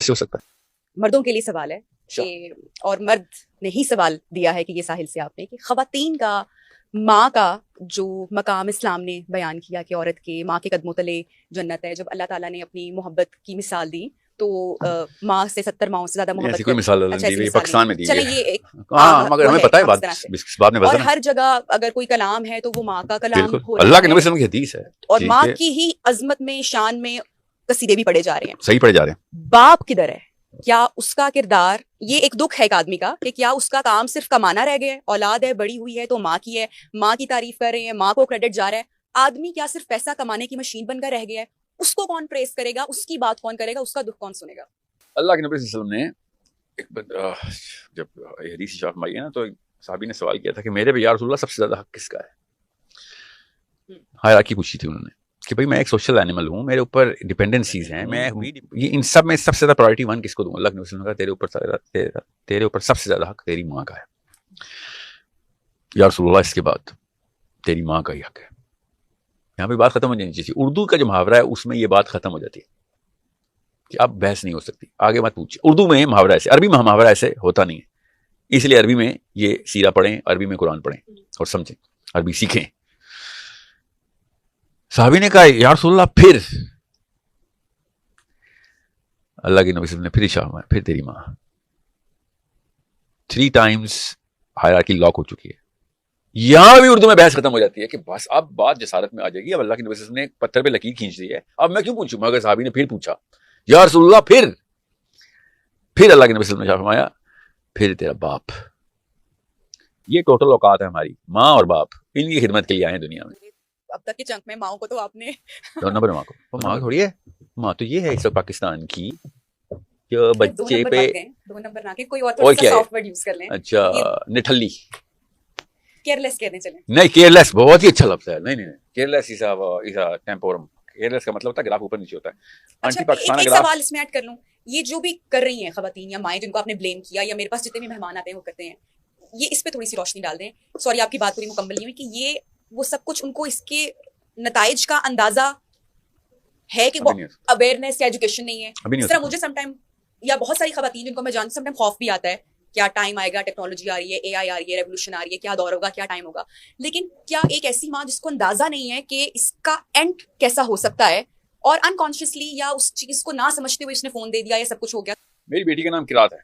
کیسے ہو سکتا ہے؟ مردوں کے لیے سوال ہے کہ، اور مرد نے ہی سوال دیا ہے کہ یہ ساحل سے آپ نے، کہ خواتین کا، ماں کا جو مقام اسلام نے بیان کیا کہ عورت کے ماں کے قدموں تلے جنت ہے. جب اللہ تعالیٰ نے اپنی محبت کی مثال دی تو ماں سے 70 ماؤں سے زیادہ محبت. ایسی کوئی مثال دی ہوئی پاکستان میں دی چلیں یہ ایک، ہاں مگر ہمیں پتہ ہے بات میں، اور ہر جگہ اگر کوئی کلام ہے تو وہ ماں کا کلام ہو رہا ہے. اللہ کے نبی صلی اللہ علیہ وسلم کی حدیث ہے، اور ماں کی ہی عظمت میں، شان میں قصیدے بھی پڑھے جا رہے ہیں. صحیح پڑھے جا رہے ہیں. باپ کدھر ہے؟ کیا اس کا کردار، یہ ایک دکھ ہے ایک آدمی کا کہ کیا اس کا کام صرف کمانا رہ گیا ہے؟ اولاد ہے، بڑی ہوئی ہے تو ماں کی ہے، ماں کی تعریف کر رہے ہیں، ماں کو کریڈٹ جا رہا ہے. آدمی کیا صرف پیسہ کمانے کی مشین بن کر رہ گیا ہے؟ اس کو کون پریس کرے گا؟ اس کی بات کون کرے گا؟ اس کا دکھ کون سنے گا؟ اللہ کے نبی صلی اللہ علیہ وسلم نے جب حدیث شاف مائی ہے نا، تو صحابی نے سوال کیا تھا کہ میرے بھی یا رسول اللہ سب سے زیادہ حق کس کا ہے؟ ہائرارکی پوچھی تھی انہوں نے کہ بھائی میں ایک سوشل اینیمل ہوں، میرے اوپر ڈیپینڈنسیز ہیں، میں یہ ان سب میں سب سے زیادہ پرائرٹی 1 کس کو دوں؟ اللہ کے نبی صلی اللہ علیہ وسلم نے کہا تیرے اوپر سب سے زیادہ حق تیری ماں کا ہے یا رسول اللہ، اس کے بعد تیری ماں کا ہی حق ہے. یہاں پہ بات ختم ہو جانی چاہیے. اردو کا جو محاورہ ہے اس میں یہ بات ختم ہو جاتی ہے کہ اب بحث نہیں ہو سکتی، آگے مت پوچھیں. اردو میں محاورہ ایسے، عربی میں محاورہ ایسے ہوتا نہیں ہے، اس لیے عربی میں یہ سیرہ پڑھیں، عربی میں قرآن پڑھیں اور سمجھیں، عربی سیکھیں. صحابی نے کہا یا رسول اللہ پھر؟ اللہ کے نبی صلی اللہ علیہ وسلم نے پھر اشارہ مارا، پھر تیری ماں. 3 times ہائرارکی لاک ہو چکی ہے. یہاں بھی اردو میں بحث ختم ہو جاتی ہے کہ بس اب بات جسارت میں آ جائے گی. اب اللہ کے نبی صلی اللہ علیہ وسلم نے پتھر پہ لکیر کھینچ دی ہے، اب میں کیوں پوچھوں؟ مگر صحابی نے پھر پوچھا یا رسول اللہ پھر اللہ کے نبی صلی اللہ علیہ وسلم نے فرمایا پھر تیرا باپ. یہ ٹوٹل اوقات ہے ہماری، ماں اور باپ، ان کی خدمت کے لیے آئے ہیں دنیا میں. اب تک کے چنک میں ماں کو تو آپ نے 2 نمبر ماں کو، ماں تھوڑی ہے، ماں تو یہ ہے اس وقت پاکستان کی جو بچے پہ 2 نمبر نہ کہ کوئی اور سافٹ ورڈ یوز کر لیں. اچھا نٹھلی، کیئرلیس کہتے چلیں. نہیں کیئرلیس بہت ہی اچھا لفظ ہے. نہیں کیئرلیس از ا ٹیمپورم. کیئرلیس کا مطلب ہوتا ہے گراف اوپر نیچے ہوتا ہے. اچھا ایک سوال اس میں ایڈ کر لوں، یہ جو بھی کر رہی ہیں خواتین یا مائیں جن کو آپ نے بلیم کیا، یا میرے پاس جتنے بھی مہمان آتے ہیں وہ کرتے ہیں، یہ اس پہ تھوڑی سی روشنی ڈال دیں. سوری آپ کی بات پوری مکمل نہیں ہوئی کہ یہ وہ سب کچھ ان کو اس کے نتائج کا اندازہ ہے کہ وہ اویئرنیس یا ایجوکیشن نہیں ہے. اس طرح مجھے سم ٹائم یا بہت ساری خواتین جن کو میں جانتی، سم ٹائم خوف بھی آتا ہے، کیا ٹائم آئے گا، ٹیکنالوجی آ رہی ہے، اے آئی آ رہی ہے، ریولیوشن آ رہی ہے، کیا دور ہوگا، کیا ٹائم ہوگا. لیکن کیا ایک ایسی ماں جس کو اندازہ نہیں ہے کہ اس کا اینڈ کیسا ہو سکتا ہے، اور انکانشیسلی یا اس چیز کو نہ سمجھتے ہوئے اس نے فون دے دیا یا سب کچھ ہو گیا. میری بیٹی کا نام قرات ہے،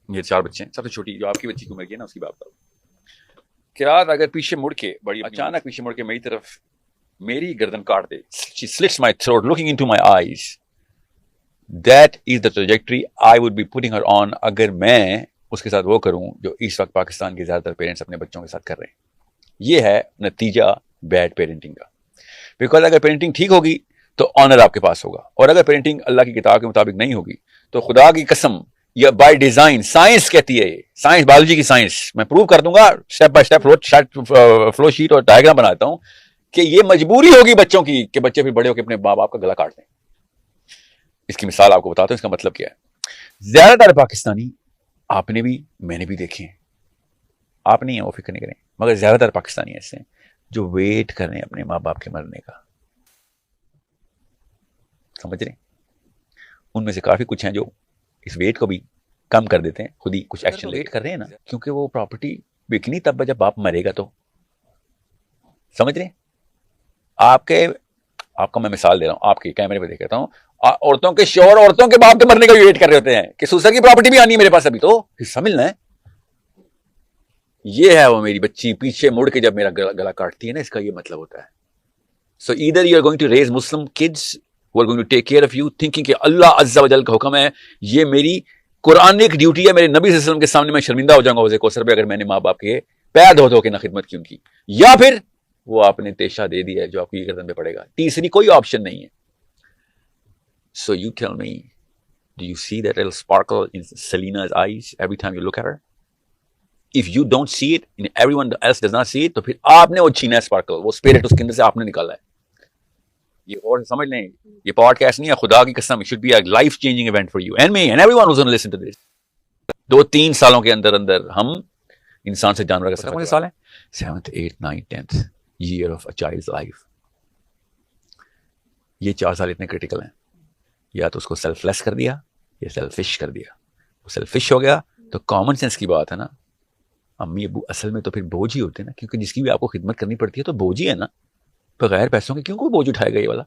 میرے 4 بچے ہیں، سب سے چھوٹی جو آپ کی بچی کی عمر کی ہے نا اس کی بات کروں. قرات اگر پیچھے مڑ کے بڑی اچانک پیچھے مڑ کے میری طرف میری گردن کاٹ دے، she slits my throat looking into my eyes, that is the trajectory I would be putting her on اگر میں اس کے ساتھ وہ کروں جو اس وقت پاکستان کے زیادہ تر پیرنٹس اپنے بچوں کے ساتھ کر رہے ہیں. یہ ہے نتیجہ بیڈ پیرنٹنگ کا. بیکاز اگر پیرنٹنگ ٹھیک ہوگی تو آنر آپ کے پاس ہوگا، اور اگر پیرنٹنگ اللہ کی کتاب کے مطابق نہیں ہوگی تو خدا کی قسم یا بائی ڈیزائن، سائنس کہتی ہے، سائنس بایولوجی کی سائنس، میں پروو کر دوں گا step by step flow sheet اور ڈائیگرام بناتا ہوں کہ یہ مجبوری ہوگی بچوں کی کہ بچے پھر بڑے ہو کے اپنے ماں باپ کا گلا کاٹ دیں. اس کی مثال آپ کو بتاتا ہوں، اس کا مطلب کیا ہے. زیادہ تر پاکستانی، آپ نے بھی میں نے بھی دیکھے ہیں، آپ نہیں ہیں وہ فکر نہیں کریں، مگر زیادہ تر پاکستانی ایسے ہیں جو ویٹ کر رہے ہیں اپنے ماں باپ کے مرنے کا. سمجھ رہے ہیں؟ ان میں سے کافی کچھ ہیں جو اس ویٹ کو بھی کم کر دیتے ہیں، خود ہی کچھ ایکشن ویٹ کر رہے ہیں نا، کیونکہ وہ پراپرٹی بکنی تب جب باپ مرے گا. تو سمجھ رہے ہیں؟ آپ کا میں مثال دے رہا ہوں، آپ کے کیمرے پہ دیکھ رہا ہوں، عورتوں کے شوہر عورتوں کے باپ کے مرنے کا ویٹ کر رہے ہوتے ہیں کہ سوسر کی پراپرٹی بھی آنی ہے میرے پاس، ابھی تو حصہ ملنا ہے. یہ ہے وہ میری بچی پیچھے مڑ کے جب میرا گلا کاٹتی ہے نا، اس کا یہ مطلب ہوتا ہے. So either you are going to raise Muslim kids who are going to take care of you thinking کہ اللہ عز و جل کا حکم ہے، یہ میری قرآنک ڈیوٹی ہے، میرے نبی صلی اللہ علیہ وسلم کے سامنے میں شرمندہ ہو جاؤں گا حوض کوثر پہ اگر میں نے ماں باپ کے پیر دھو کے نہ خدمت کی ان کی، یا پھر وہ آپ نے تیشہ دے دیا ہے جو آپ کی گردن پہ پڑے گا. تیسری کوئی آپشن نہیں ہے. So you tell me, do you see that little sparkle in Selina's eyes every time you look at her? If you don't see it and everyone else does not see it, تو پھر آپ نے وہ چھینا ہے sparkle, وہ spirit اس کے اندر سے آپ نے نکالا ہے. یہ اور سمجھ لیں، یہ پوڈ کاسٹ نہیں ہے، خدا کی قسم، it should be a life changing event for you and me and everyone who's going to listen to this. 2-3 سالوں کے اندر ہم انسان سے جانور کا سفر. کون سے سال ہیں؟ 7th 8th 9th 10th year of a child's life. یہ 4 سال اتنے کریٹیکل ہیں. یا تو اس کو سیلف لیس کر دیا یہ سیلفش کر دیا. وہ سیلفش ہو گیا تو کامن سینس کی بات ہے نا, امی ابو اصل میں تو پھر بوجھ ہی ہوتے ہیں نا, کیونکہ جس کی بھی آپ کو خدمت کرنی پڑتی ہے تو بوجھ ہی ہے نا. بغیر پیسوں کے کیوں کوئی بوجھ اٹھائے گا یہ والا؟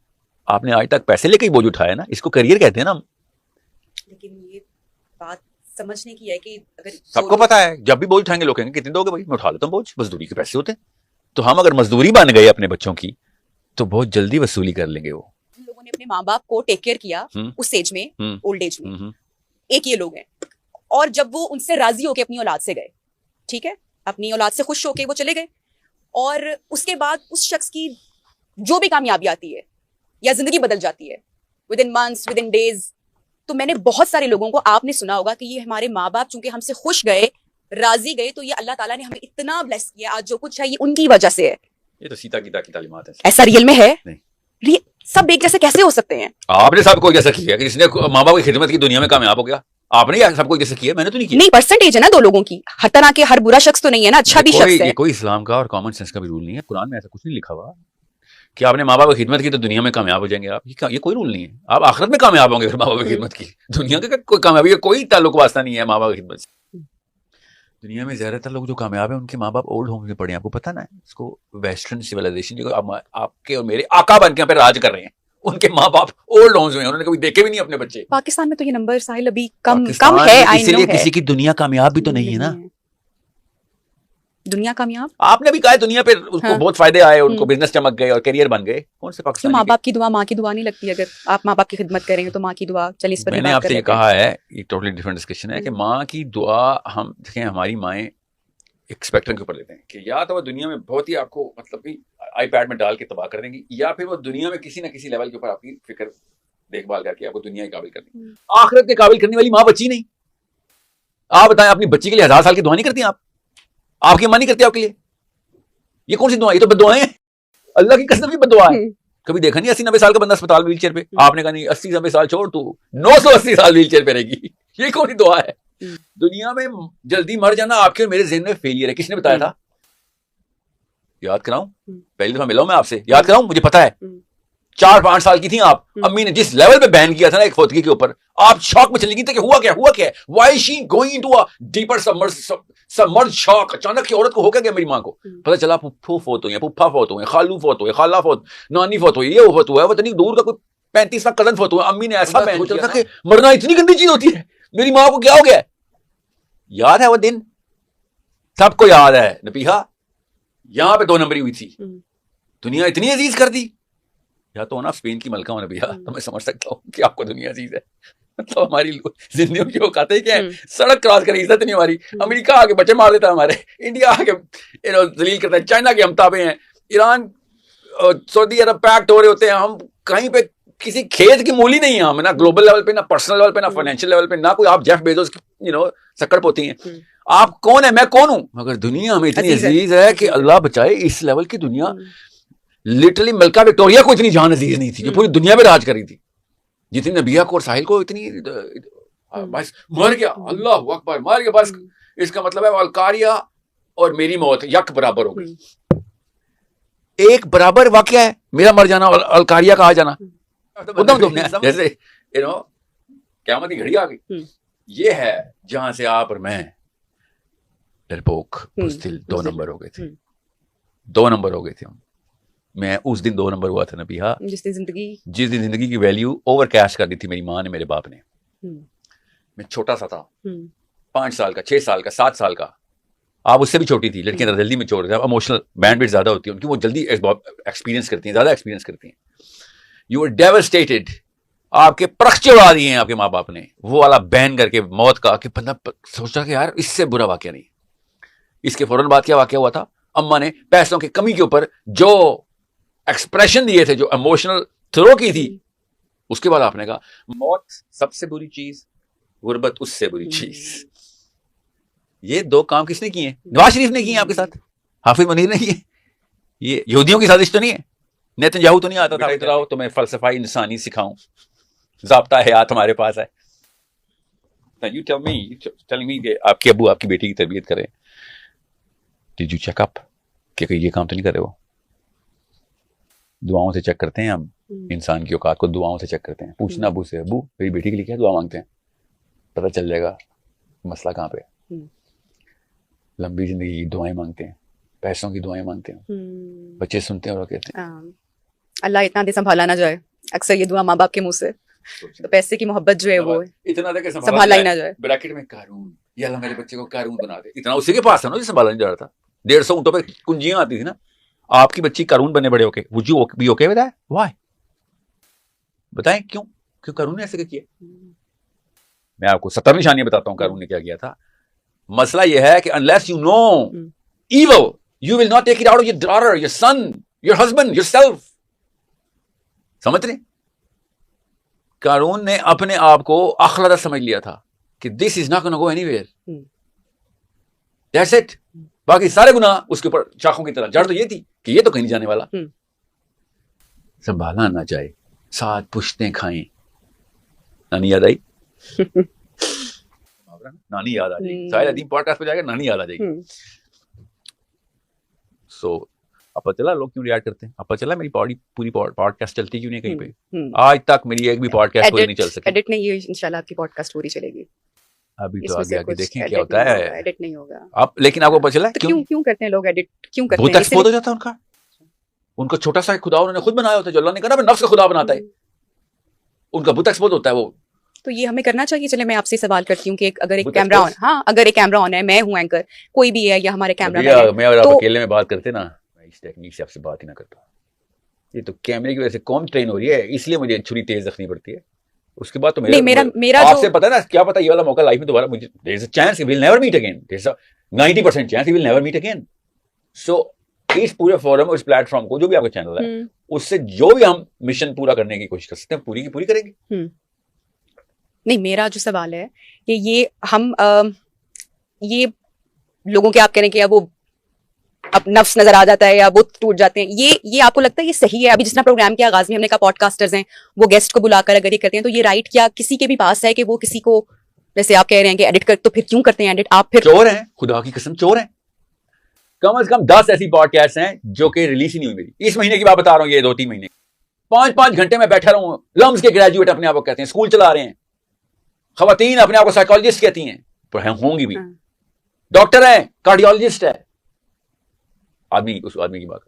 آپ نے آج تک پیسے لے کے ہی بوجھ اٹھایا نا, اس کو کریئر کہتے ہیں نا. لیکن یہ بات سمجھنے کی ہے کہ اگر سب کو پتا ہے جب بھی بوجھ اٹھائیں گے لوگ کہیں گے کتنے دو گے بھائی, میں اٹھا لیتا ہوں بوجھ, مزدوری کے پیسے ہوتے ہیں. تو ہم اگر مزدوری بن گئے اپنے بچوں کی تو بہت جلدی وصولی کر لیں گے. وہ لوگوں نے اپنے ماں باپ کو ٹیک کیئر کیا اس ایج میں, اولڈ ایج میں, ایک یہ لوگ ہیں. اور جب وہ ان سے راضی ہو کے اپنی اولاد سے گئے, ٹھیک ہے, اپنی اولاد سے خوش ہو کے وہ چلے گئے, اور اس کے بعد اس شخص کی جو بھی کامیابی آتی ہے یا زندگی بدل جاتی ہے within months, within days. تو میں نے بہت سارے لوگوں کو, آپ نے سنا ہوگا کہ یہ ہمارے ماں باپ چونکہ ہم سے خوش گئے, راضی گئے, تو یہ اللہ تعالیٰ نے ہمیں اتنا بلیس کیا, آج جو کچھ ہے یہ ان کی وجہ سے ہے. یہ تو سیتا گیتا کی تعلیمات ہے. ایسا ریئل میں ہے نہیں, سب ایک جیسے کیسے ہو سکتے ہیں؟ آپ نے سب کو جیسا کیا کہ جس نے ماں باپ کی خدمت کی دنیا میں کامیاب ہو گیا. آپ نے سب کو جیسے کیا, میں نے تو نہیں کیا. نہیں, پرسنٹیج ہے نا دو لوگوں کی, ہر طرح کے ہر برا شخص تو نہیں ہے نا, اچھا بھی شخص ہے. یہ کوئی اسلام کا اور کامن سینس کا بھی رول نہیں ہے. قرآن میں ایسا کچھ نہیں لکھا ہوا کہ آپ نے ماں باپ کی خدمت کی تو دنیا میں کامیاب ہو جائیں گے آپ. یہ کوئی رول نہیں ہے. آپ آخرت میں کامیاب ہوں گے پھر ماں باپ کی خدمت کی. دنیا کا کوئی کامیابی کا کوئی تعلق واسطہ نہیں ہے ماں باپ کی خدمت سے. دنیا میں زیادہ تر لوگ جو کامیاب ہیں ان کے ماں باپ اولڈ ہوم میں پڑے ہیں. آپ کو پتہ نا, اس کو ویسٹرن سویلائزیشن جو آپ کے اور میرے آقا بن کے یہاں پہ راج کر رہے ہیں, ان کے ماں باپ اولڈ ہومز میں ہیں, انہوں نے کبھی دیکھے بھی نہیں اپنے بچے. پاکستان میں تو یہ نمبر ساحل ابھی کم ہے, اسی لیے کسی کی دنیا کامیاب بھی تو نہیں ہے نا. دنیا کامیاب آپ نے بھی کہا دنیا پہ اس کو بہت فائدے آئے, ان کو بزنس چمک گئے اور کیریئر بن گئے. کون سے پاکستانی ماں باپ کی دعا ماں کی دعا نہیں لگتی؟ اگر آپ ماں باپ کی خدمت کریں گے تو ماں کی دعا, چلیے اس پر میں نے آپ سے یہ کہا ہے, یہ ٹوٹلی ڈفرنٹ ڈسکشن ہے کہ ماں کی دعا ہم دیکھیں, ہماری مائیں ایک اسپیکٹرم کے اوپر لیتے ہیں کہ یا تو وہ دنیا میں بہت ہی آپ کو مطلب آئی پیڈ میں ڈال کے تباہ کر دیں گی, یا پھر وہ دنیا میں کسی نہ کسی لیول کے اوپر آپ کی فکر دیکھ بھال کر کے آپ کو دنیا کے قابل کر دیں گی. آخرت کے قابل کرنے والی ماں بچی نہیں. آپ بتائیں, اپنی بچی کے لیے 1000 سال کی دعا نہیں کرتی آپ کی ماں نہیں کرتی آپ کے لیے؟ یہ کون سی دعا؟ یہ تو بد دعائیں ہیں, اللہ کی قسم, یہ بد دعا ہے. کبھی دیکھا نہیں 80-90 سال کا بندہ اسپتال میں ویل چیئر پہ, آپ نے کہا نہیں 80-90 سال چھوڑ, تو 980 سال ویل چیئر پہ رہے گی. یہ کون سی دعا ہے؟ دنیا میں جلدی مر جانا آپ کے اور میرے ذہن میں فیلئر ہے. کس نے بتایا تھا؟ یاد کراؤں, پہلی دفعہ ملا ہوں میں آپ سے, یاد کراؤں, مجھے پتا ہے 4-5 سال کی تھیں آپ, امی نے جس لیول پہ بین کیا تھا نا ایک فوتگی کے اوپر, آپ شوق میں چلی گئی تھی کہ ہوا کیا ہے, why she going to a deeper submerge شوق. اچانک کی عورت کو ہو گیا میری ماں کو پتہ چلا پھپھو فوت ہوئی ہیں, پھپھا فوت ہوئے ہیں, خالو فوت ہوئے, خالہ فوت, نانی فوت ہوئی, یہ فوت ہوا ہے, وہ اتنی دور کا کوئی 35واں کزن فوت ہوا. امی نے ایسا بین کیا تھا کہ مرنا اتنی گندی چیز ہوتی ہے, میری ماں کو کیا ہو گیا ہے. یاد ہے وہ دن, سب کو یاد ہے. نبیہا یہاں پہ 2 نمبری ہوئی تھی, دنیا اتنی عزیز کر دی. یا تو نا اسپین کی ملکہ ہوں نبیہا, تو میں سمجھ سکتا ہوں کہ آپ کو دنیا عزیز ہے. مطلب ہماری زندگیوں کی اوقات ہے کیا ہے, سڑک کراس کریں عزت نہیں ہماری. امریکہ آ کے بچے مار دیتا ہے ہمارے, انڈیا آ کے ذلیل کرتا ہے, چائنا کے ہم تابع ہیں, ایران سعودی عرب پیکٹ ہو رہے ہوتے ہیں, ہم کہیں پہ کسی کھیت کی مولی نہیں ہیں ہم, نہ گلوبل لیول پہ, نہ پرسنل لیول پہ, نہ فائنینشیل لیول پہ, نہ کوئی آپ جیف بیزوس سکڑ پوتی ہیں. آپ کون ہیں, میں کون ہوں, مگر دنیا ہمیں اتنی عزیز ہے کہ اللہ بچائے. اس لیول کی دنیا لٹرلی ملکہ وکٹوریا کو اتنی جان عزیز نہیں تھی جو پوری دنیا پہ راج کری تھی, جتنی نبیہ کو اور ساحل کو اتنی. بس مر گیا, اللہ اکبر, مر گیا, بس اس کا مطلب ہے الکاریہ اور میری موت یک برابر ہو گئی. ایک برابر واقعہ ہے میرا مر جانا اور الکاریہ کا آ جانا. جیسے قیامت کی گھڑی آ گئی. یہ ہے جہاں سے آپ اور میں ڈرپوک بزدل 2 نمبر ہو گئے تھے. 2 نمبر ہو گئے تھے ہم. میں اس دن 2 نمبر ہوا تھا نبیہا, جس دن زندگی کی ویلیو اوور کیش کر دی تھی میری ماں نے, میرے باپ نے. میں چھوٹا سا تھا, 5 سال کا, 6 سال کا, 7 سال کا. آپ اس سے بھی چھوٹی تھی, لڑکیاں جلدی میں چھوڑ, اموشنل بینڈ وڈ زیادہ ہوتی ہے ان کی, وہ جلدی ایکسپیرینس کرتی ہیں, زیادہ ایکسپیرینس کرتی ہیں. یو آر ڈیوسٹیٹڈ, آپ کے پرخچے اڑا دیے ہیں آپ کے ماں باپ نے, وہ والا بین کر کے موت کا, کہ بندہ سوچا کہ یار اس سے برا واقعہ نہیں. اس کے فوراً بعد کیا واقعہ ہوا تھا, اماں نے پیسوں کی کمی کے اوپر جو ایکسپریشن دیے تھے, جو ایموشنل تھرو کی تھی, اس کے بعد آپ نے کہا موت سب سے بری چیز, غربت اس سے بری چیز. یہ 2 کام کس نے کیے ہیں؟ نواز شریف نے کیے ہیں آپ کے ساتھ, حافظ منیر نے کیے. یہ یہودیوں کی سازش تو نہیں ہے. نیتن یاہو تو نہیں آتا تھا ادھر آؤ تو میں فلسفہ انسانی سکھاؤں, ضابطہ حیات ہمارے پاس ہے. You telling me کہ آپ کے ابو آپ کی بیٹی کی تربیت کریں, Did you check up کہ یہ کام تو نہیں کرے. وہ دعاؤں سے چیک کرتے ہیں ہم انسان کی اوقات کو, دعاؤں سے چیک کرتے ہیں. پوچھنا ابو سے, ابو میری بیٹی کے لیے کیا دعا مانگتے ہیں, پتہ چل جائے گا مسئلہ کہاں پہ. لمبی زندگی کی دعائیں مانگتے ہیں, پیسوں کی دعائیں مانگتے ہیں, بچے سنتے ہیں اور کہتے ہیں اللہ اتنا دے سنبھالا نہ جائے. اکثر یہ دعا ماں باپ کے منہ سے, تو پیسے کی محبت جو ہے وہ اتنا دے کہ سنبھالا ہی نہ جائے. بریکٹ میں قارون, یا اللہ میرے بچے کو قارون بنا دے, اتنا اسی کے پاس ہے نا جو سنبھالا نہیں جا رہا تھا. 150 اونٹوں پہ کنجیاں آتی تھی نا. آپ کی بچی قارون بنے بڑے ہو کے, would you be okay with that? Why? بتائیں کیوں قارون نے ایسے کیا؟ میں آپ کو 70 نشانیاں بتاتا ہوں قارون نے کیا کیا تھا. مسئلہ یہ ہے کہ unless you know evil, you will not take it out of your daughter, your son, your husband, yourself. سمجھ رہے؟ قارون نے اپنے آپ کو اخلاق سمجھ لیا تھا کہ this is not going to go anywhere. That's it. باقی سارے گناہ اس کے اوپر شاخوں کی طرح. جڑ تو یہ تھی کہ یہ تو کہیں نہیں جانے والا. سنبھالا نہ جائے, 7 پشتیں کھائیں. نانی یاد آئی؟ نانی یاد آ جائے گی. ساحل ادیم پوڈ کاسٹ پہ جائے گا, نانی یاد آ جائے گی. سو اب پتہ چلا لوگ کیوں ریئیکٹ کرتے ہیں. اب پتہ چلا میری پوری پوڈ کاسٹ چلتی کیوں نہیں کہیں پہ. آج تک میری ایک بھی پوڈ کاسٹ پوری نہیں چل سکی. ایڈٹ نہیں, یہ انشاءاللہ آپ کی پوڈ کاسٹ پوری چلے گی. ابھی تو آگے آگے دیکھیں کیا ہوتا ہے. ایڈٹ نہیں ہوگا اب لیکن آپ کو پتہ چلا کیوں کرتے ہیں لوگ ایڈٹ, کیوں کرتے ہیں؟ بہت ایکسپوز ہو جاتا ہے ان کا چھوٹا سا خدا انہوں نے خود بنایا ہوتا ہے, جو اللہ نے کہا نا نفس کا خدا بناتا ہے, ان کا بہت ایکسپوز ہوتا ہے وہ. تو یہ ہمیں کرنا چاہیے. چلے میں آپ سے سوال کرتی ہوں کہ اگر ایک کیمرہ آن, ہاں اگر ایک کیمرہ آن ہے, میں ہوں اینکر, کوئی بھی ہے یا ہمارے کیمرہ میں اور آپ اکیلے میں بات کرتے نا, میں اس ٹیکنیک سے آپ سے بات ہی نہ کرتا. یہ تو کیمرے کی وجہ سے قوم ٹرین ہو رہی ہے, اس لیے مجھے چھری تیز رکھنی پڑتی ہے. اس کے بعد تو میرا آپ سے پتا نا کیا پتا, یہ والا موقع لائف میں دوبارہ مجھے there is a chance we will never meet again. there is a 90% chance we will never meet again. So اس پورے فورم اور اس پلیٹ فارم کو جو بھی آپ کا چینل ہے, اس سے جو بھی ہم مشن پورا کرنے کی کوشش کر سکتے ہیں پوری کی پوری کریں گے. نہیں, میرا جو سوال ہے کہ یہ ہم یہ لوگوں کے آپ کہنے کہ وہ اب نفس نظر آ جاتا ہے یا وہ ٹوٹ جاتے ہیں, یہ آپ کو لگتا ہے یہ صحیح ہے؟ ابھی جس طرح پروگرام کے آغاز میں ہم نے کہا پوڈ کاسٹرز ہیں, وہ گیسٹ کو بلا کر اگر یہ کرتے ہیں تو یہ رائٹ کیا کسی کے بھی پاس ہے کہ وہ کسی کو, جیسے آپ کہہ رہے ہیں کہ ایڈٹ کر, تو پھر کیوں کرتے ہیں ایڈٹ؟ آپ پھر چور ہیں, خدا کی قسم چور ہیں. کم از کم 10 ایسی پوڈ کاسٹ ہیں جو کہ ریلیز ہی نہیں ہوئی میری. اس مہینے کی بات بتا رہا ہوں, یہ 2-3 مہینے 5 گھنٹے میں بیٹھا رہا ہوں. لمز کے گریجویٹ اپنے آپ کو کہتے ہیں, اسکول چلا رہے ہیں. خواتین اپنے آپ کو سائیکالوجسٹ کہتی ہیں, پر ہوں گی بھی. ڈاکٹر ہیں, کارڈیولوجسٹ ہے. آدمی اس آدمی کی بات